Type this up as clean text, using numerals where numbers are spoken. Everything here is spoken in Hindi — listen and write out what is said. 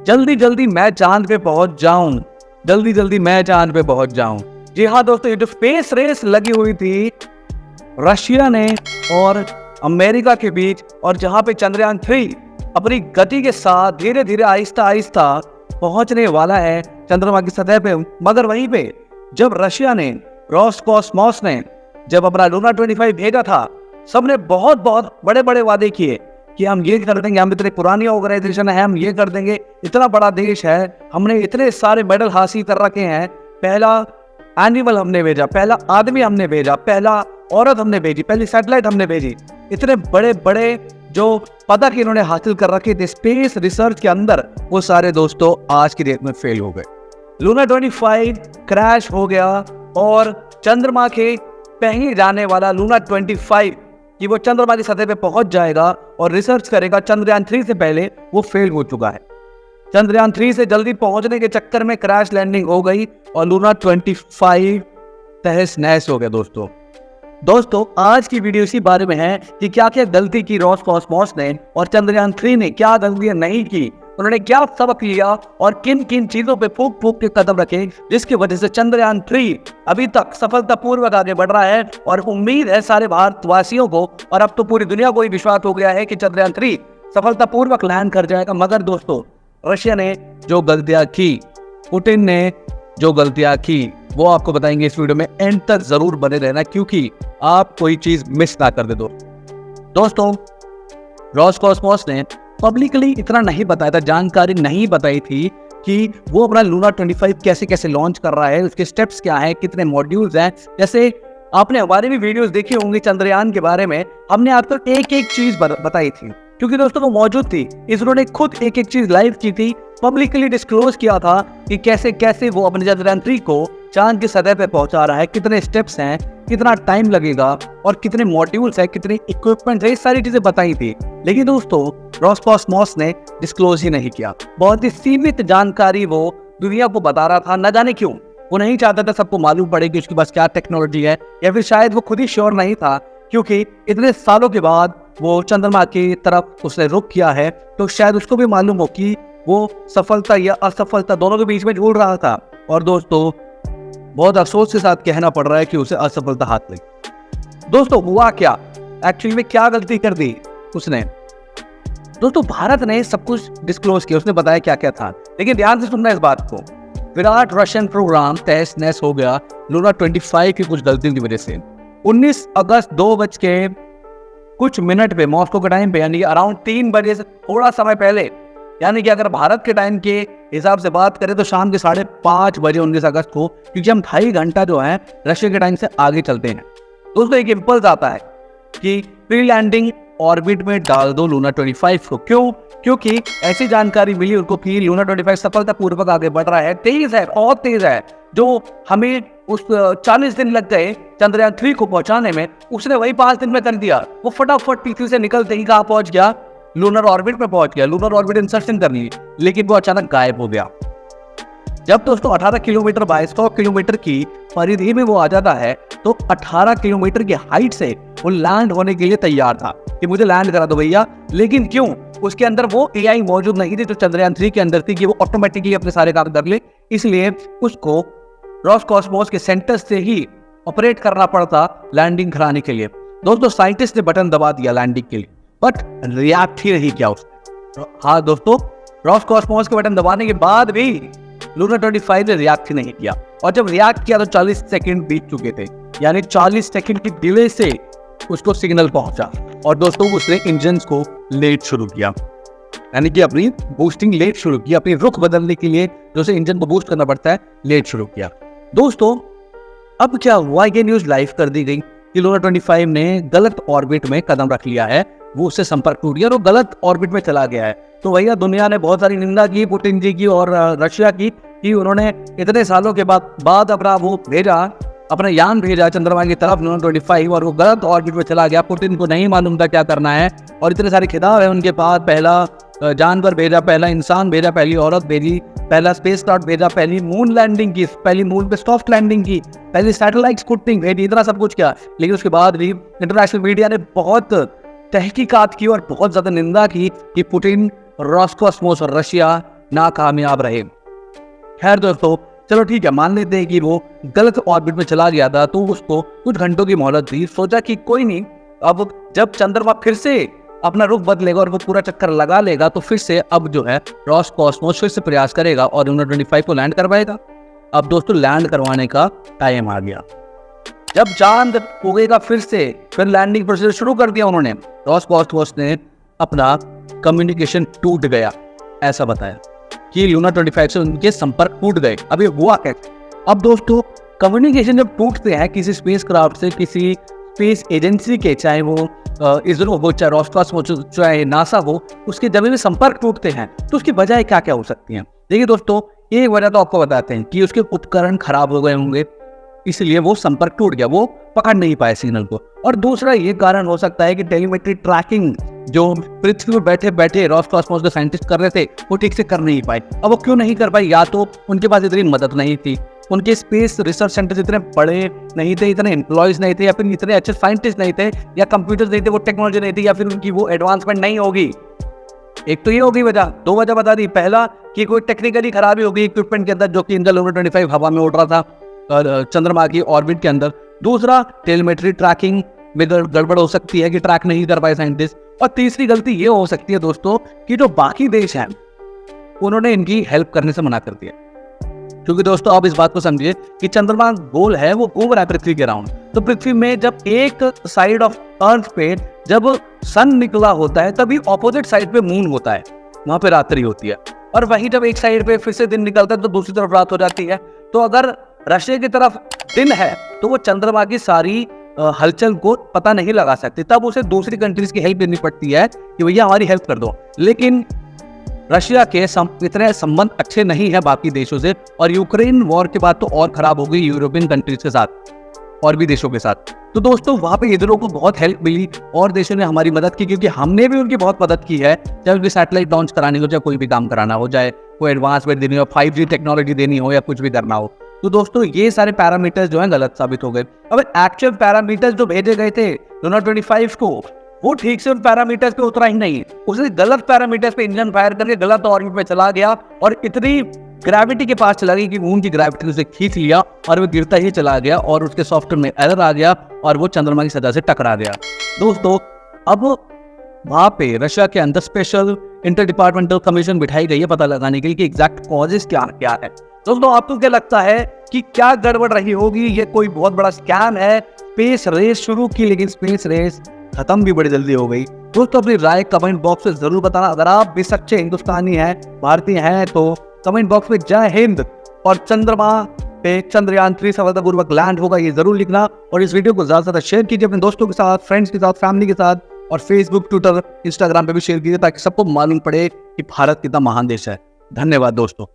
जल्दी जल्दी मैं चांद पे पहुंच जाऊं, जल्दी जल्दी मैं चांद पे पहुंच जाऊं। जी हाँ दोस्तों, ये जो स्पेस रेस लगी हुई थी रशिया ने और अमेरिका के बीच, और जहां पे चंद्रयान 3 अपनी गति के साथ धीरे धीरे आहिस्ता आहिस्ता पहुंचने वाला है चंद्रमा की सतह पे, मगर वहीं पे जब रशिया ने, रोसकॉस्मोस ने जब अपना लूना 25 भेजा था, सबने बहुत बहुत बड़े बड़े वादे किए कि हम ये कर देंगे, हम इतने पुरानी ऑर्गेनाइजेशन है, हम ये कर देंगे, इतना बड़ा देश है, हमने इतने सारे मेडल हासिल कर रखे हैं, पहला एनिमल हमने भेजा, पहला आदमी हमने भेजा, पहला औरत हमने भेजी, पहली सैटेलाइट हमने भेजी, इतने बड़े बड़े जो पदक इन्होंने हासिल कर रखे थे स्पेस रिसर्च के अंदर, वो सारे दोस्तों आज की डेट में फेल हो गए। लूना 25 क्रैश हो गया और चंद्रमा के पहले जाने वाला लूना 25 कि वो चंद्रमा की सतह पे पहुंच जाएगा और रिसर्च करेगा, चंद्रयान 3 से पहले वो फेल हो चुका है। चंद्रयान 3 से जल्दी पहुंचने के चक्कर में क्रैश लैंडिंग हो गई और लूना 25 तहस नहस हो गया। दोस्तों आज की वीडियो इसी बारे में है कि क्या क्या गलती की रोसकॉस्मोस ने और चंद्रयान 3 ने क्या गलतियां नहीं की, उन्होंने क्या सबक लिया और किन किन चीजों पे फूक फूक के कदम रखे, जिसकी वजह से चंद्रयान 3 अभी तक सफलतापूर्वक आगे बढ़ रहा है। और उम्मीद है सारे भारतवासियों को, और अब तो पूरी दुनिया को ही विश्वास हो गया है कि चंद्रयान 3 सफलतापूर्वक लैंड कर जाएगा। मगर दोस्तों रशिया ने जो गलतियां की, पुतिन ने जो गलतियां की, वो आपको बताएंगे इस वीडियो में, एंड तक जरूर बने रहना क्योंकि आप कोई चीज मिस ना कर दे। दोस्तों रोसकॉस्मोस ने पब्लिकली इतना नहीं बताया था, जानकारी नहीं बताई थी कि वो अपना लूना 25 कैसे कैसे लॉन्च कर रहा है, उसके स्टेप्स क्या हैं, कितने मॉड्यूल्स हैं। जैसे आपने हमारे भी वीडियोस देखी होंगी चंद्रयान के बारे में, हमने आपको एक एक चीज बताई थी क्योंकि दोस्तों वो मौजूद थी, इसरो ने खुद एक एक चीज लाइव की थी, पब्लिकली डिस्क्लोज किया था कि कैसे कैसे वो अपने चंद्रयान 3 को चांद की सतह पे पहुंचा रहा है, कितने स्टेप्स हैं, कितना टाइम लगेगा और कितने मॉड्यूल्स हैं, कितने इक्विपमेंट है, ये सारी चीजें बताई थी। लेकिन दोस्तों रोसकॉस्मोस ने डिस्क्लोज ही नहीं किया, बहुत ही सीमित जानकारी वो दुनिया को बता रहा था। न जाने क्यों, वो नहीं चाहता था सबको मालूम पड़े कि उसके पास क्या टेक्नोलॉजी है, या फिर शायद वो खुद ही श्योर नहीं था क्योंकि इतने सालों के बाद वो चंद्रमा की तरफ उसने रुख किया है, तो शायद उसको भी मालूम हो कि वो सफलता या असफलता दोनों के बीच में ढूंढ रहा था। और दोस्तों बहुत अफसोस के साथ कहना पड़ रहा है कि उसे असफलता हाथ लगी। दोस्तों हुआ क्या, एक्चुअली में क्या गलती कर दी उसने? दोस्तों भारत ने सब कुछ डिस्क्लोज किया, उसने बताया क्या क्या था, लेकिन ध्यान से सुनना इस बात को। विराट रशियन प्रोग्राम तहस नहस हो गया लूना 25 की कुछ गलतियों की वजह से। 19 अगस्त 2 कुछ मिनट पे मॉस्को के टाइम पे, यानी अराउंड 3 बजे से थोड़ा समय पहले, यानी कि अगर भारत के टाइम के हिसाब से बात करें तो शाम के 5:30 बजे 19 अगस्त को, क्योंकि हम 2.5 घंटा जो है रशिया के टाइम से आगे चलते हैं। दोस्तों एक इम्पल्स आता है कि प्री लैंडिंग ऑर्बिट में डाल दो लूना 25 को। क्यों? क्योंकि ऐसी जानकारी मिली उनको कि लूना 25 सफलतापूर्वक आगे बढ़ रहा है, तेज है, बहुत तेज है। जो हमें उस 40 दिन लग गए चंद्रयान 3 को पहुंचाने में, उसने वही 5 दिन में कर दिया। वो फटाफट पृथ्वी से निकलते ही कहाँ पहुंच गया? लूनर ऑर्बिट में पहुंच गया, लूनर ऑर्बिट इंसर्शन कर ली, लेकिन वो अचानक गायब हो गया। जब दोस्तों 18 किलोमीटर बाय 100 किलोमीटर की परिधि में वो आ जाता है, तो 18 किलोमीटर की हाइट से वो लैंड होने के लिए तैयार था कि मुझे लैंड करा दो भैया। लेकिन क्यों? उसके अंदर वो एआई मौजूद नहीं थी जो चंद्रयान 3 के अंदर थी कि वो ऑटोमेटिकली अपने सारे काम कर ले, इसलिए उसको रोसकॉस्मोस के सेंटर से ही ऑपरेट करना पड़ता लैंडिंग कराने के लिए। दोस्तों साइंटिस्ट ने बटन दबा दिया लैंडिंग के लिए, बट रिएक्ट ही नहीं किया उसने। हाँ दोस्तों, रोसकॉस्मोस के बटन दबाने के बाद भी लूना 25 ने रिएक्ट ही नहीं किया, और जब रिएक्ट किया तो 40 सेकंड बीत चुके थे, यानी 40 सेकंड की डिले से उसको सिग्नल पहुंचा। और दोस्तों उसने इंजन को लेट शुरू किया, यानी कि अपनी बूस्टिंग लेट शुरू की, अपनी रुख बदलने के लिए जो से इंजन को बूस्ट करना पड़ता है, लेट शुरू किया। दोस्तों अब क्या हुआ, ये न्यूज लाइव कर दी गई कि लूना 25 ने गलत ऑर्बिट में कदम रख लिया है, वो उससे संपर्क टूट गया और वो गलत ऑर्बिट में चला गया है। तो भैया दुनिया ने बहुत सारी निंदा की पुतिन जी की और रशिया की कि उन्होंने इतने सालों के बाद अपना वो भेजा, अपना यान भेजा चंद्रमा की तरफ लूना 25, और वो गलत ऑर्बिट में चला गया। पुतिन को नहीं मालूम था क्या करना है, और इतने सारे खिताब है उनके पास, पहला जानवर भेजा, पहला इंसान भेजा, पहली औरत भेजी, पहला स्पेस क्राफ्ट भेजा, पहली मून लैंडिंग की, पहली मून पे सॉफ्ट लैंडिंग की, पहली सैटेलाइट स्कूटिंग भेजी, इतना सब कुछ किया। लेकिन उसके बाद भी इंटरनेशनल मीडिया ने बहुत तहकीकात की और बहुत ज्यादा निंदा की कि पुतिन, रोसकॉस्मोस और रशिया नाकामयाब रहे। खैर दोस्तों, चलो ठीक है, मान लेते हैं कि वो गलत ऑर्बिट में चला गया था, तो उसको कुछ घंटों की मोहलत दी। सोचा कि कोई नहीं, अब जब चंद्रमा फिर से अपना रुख बदलेगा और वो पूरा चक्कर लगा लेगा, तो फिर से अब जो है रोसकॉस्मोस फिर से प्रयास करेगा और लूना 25 को लैंड करवाएगा। अब दोस्तों लैंड करवाने का टाइम आ गया। जब चांद उगेगा फिर लैंडिंग प्रोसीजर शुरू कर दिया उन्होंने। रोसकॉस्मोस ने अपना कम्युनिकेशन टूट गया, ऐसा बताया कि लूना 25 से उनके संपर्क टूट गए। अब ये हुआ कैसे? अब दोस्तों कम्युनिकेशन जब टूटते हैं किसी स्पेसक्राफ्ट से, किसी स्पेस एजेंसी के, चाहे वो इसरो हो, चाहे रोसकॉस्मोस हो, चाहे नासा हो, उसके जब भी संपर्क टूटते हैं तो उसकी वजह क्या क्या हो सकती हैं। देखिए दोस्तों, एक वजह तो आपको बताते हैं कि उसके उपकरण खराब हो गए होंगे, इसलिए वो संपर्क टूट गया, वो पकड़ नहीं पाए सिग्नल को। और दूसरा ये कारण हो सकता है कि टेलीमेट्री ट्रैकिंग जो पृथ्वी पर बैठे बैठे रोसकॉस्मोस के साइंटिस्ट कर रहे थे, वो ठीक से कर नहीं पाए। अब वो क्यों नहीं कर पाए? या तो उनके पास इतनी मदद नहीं थी, उनके स्पेस रिसर्च सेंटर इतने बड़े नहीं थे, इतने एम्प्लॉयज नहीं थे, या फिर इतने अच्छे साइंटिस्ट नहीं थे, या कंप्यूटर्स नहीं थे, वो टेक्नोलॉजी नहीं थी, या फिर उनकी वो एडवांसमेंट नहीं होगी। एक तो ये होगी वजह। दो वजह बता दी। पहला कि कोई टेक्निकली खराबी होगी इक्विपमेंट के अंदर, जो कि इनका लूना 25 हवा में उड़ रहा था चंद्रमा की ऑर्बिट के अंदर। दूसरा, टेलीमेट्री ट्रैकिंग में गड़बड़ हो सकती है कि ट्रैक नहीं कर पाए साइंटिस्ट। और तीसरी गलती ये हो सकती है दोस्तों कि जो बाकी देश हैं उन्होंने इनकी हेल्प करने से मना कर दिया। क्योंकि दोस्तों आप इस बात को समझिए कि चंद्रमा गोल है, वो घूम रहा है पृथ्वी के राउंड। तो पृथ्वी में जब एक साइड ऑफ अर्थ पे जब सन निकला होता है, तभी ऑपोजिट साइड पे मून होता है, वहां पे रात्रि होती है। और वहीं जब एक साइड पे फिर से दिन निकलता है तो दूसरी तरफ रात हो जाती है। तो अगर रशिया की तरफ दिन है तो वो चंद्रमा की सारी हलचल को पता नहीं लगा सकते, तब उसे दूसरी कंट्रीज की हेल्प लेनी पड़ती है कि भैया हमारी हेल्प कर दो। लेकिन रशिया के इतने संबंध अच्छे नहीं है बाकी देशों से, और यूक्रेन वॉर के बाद तो और खराब हो गई यूरोपियन कंट्रीज के साथ और भी देशों के साथ। तो दोस्तों वहां पे इधरों को बहुत हेल्प मिली और देशों ने हमारी मदद की, क्योंकि हमने भी उनकी बहुत मदद की है, चाहे उनकी सैटेलाइट लॉन्च करानी हो, चाहे कोई भी काम कराना हो, चाहे कोई एडवांसमेंट देनी हो, 5G टेक्नोलॉजी देनी हो, या कुछ भी करना हो। तो दोस्तों ये सारे पैरामीटर्स जो है गलत साबित हो गए। अब एक्चुअल पैरामीटर्स जो भेजे गए थे लूना 25 को, वो ठीक से उन पैरामीटर्स पे उतरा ही नहीं। उसने गलत पैरामीटर्स पे इंजन फायर करके गलत ऑर्बिट पे चला गया और इतनी ग्रेविटी के पास चला गया कि मून की ग्रेविटी उसे खींच लिया और वो गिरता ही चला गया और उसके सॉफ्टवेयर में एरर आ गया और वो चंद्रमा की सतह से टकरा गया। दोस्तों अब वहां पे रशिया के अंदर स्पेशल इंटर डिपार्टमेंटल कमीशन बिठाई गई है पता लगाने के लिए कि एग्जैक्ट कॉजेस क्या क्या है। दोस्तों आपको क्या लगता है कि क्या गड़बड़ रही होगी? ये कोई बहुत बड़ा स्कैम है? स्पेस रेस शुरू की लेकिन स्पेस रेस खत्म भी बड़ी जल्दी हो गई। दोस्तों अपनी राय कमेंट बॉक्स में जरूर बताना। अगर आप भी सच्चे हिंदुस्तानी हैं, भारतीय हैं, तो कमेंट बॉक्स में जय हिंद और चंद्रमा पे चंद्रयान 3 सफलतापूर्वक लैंड होगा ये जरूर लिखना। और इस वीडियो को ज्यादा से ज्यादा शेयर कीजिए अपने दोस्तों के साथ, फ्रेंड्स के साथ, फैमिली के साथ, और फेसबुक, ट्विटर, इंस्टाग्राम पे भी शेयर कीजिए ताकि सबको मालूम पड़े कि भारत कितना महान देश है। धन्यवाद दोस्तों।